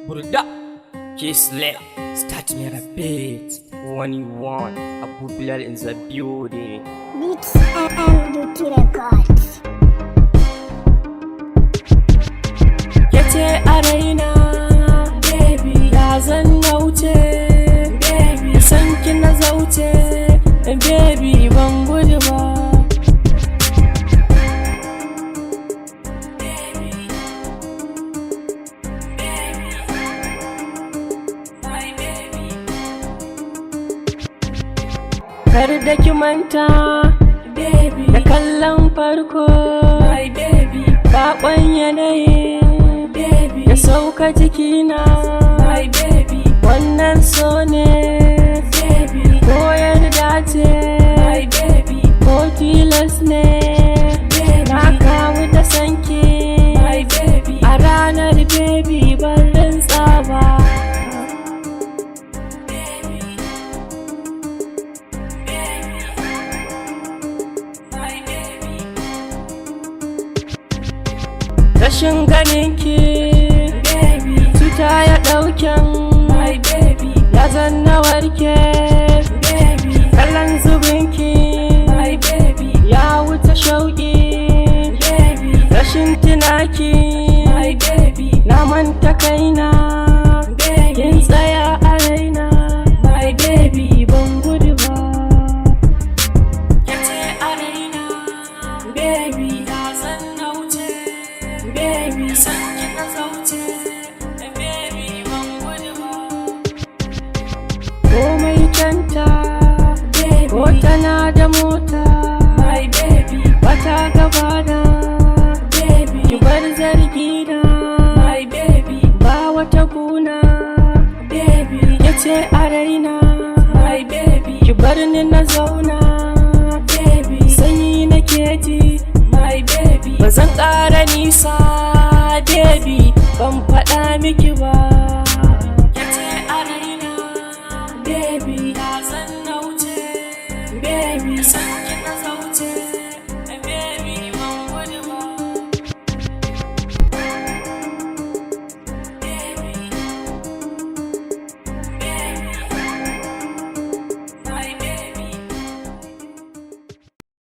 Burda, K-Slap, start me a beat. When you want, Abu Bilal in the building. Beats and Duty Records. Yace a raina, baby, ya zan nauce, baby, san ki na zauce, baby, ban gudu ba. Kar da ki manta, baby, da kallon farko, my baby, baƙon yanayi, baby, ya sauka jikina, my baby, wannan so ne, baby, ko yarda ce, my baby, ko tilas ne, baby, na kamu da sanki, my baby, a ranar baby ban rantsa ba. Rashin ganinki, baby, cuta ya ɗauken, my baby, ya zanna warke, baby, kallon zubinki, my baby, ya wuce shauƙi, baby, rashin tunaki, my baby, na manta kaina, baby, kin tsaya a raina, my baby, ban gudu ba. Yace a raina, baby, ya zanna wuce, baby, san ki na zauce, baby, ban gudu ba. Komai kyanta, baby, ko tana da mota, my baby, bata gabana, baby, ki bar zargina, my baby, ba wata guna, baby, yace a raina, my baby, ki bar ni na zauna, baby, sanyi nake ji, my baby, bazan ƙara nisa, baby, ban faɗa miki ba. Yace a raina, baby, ya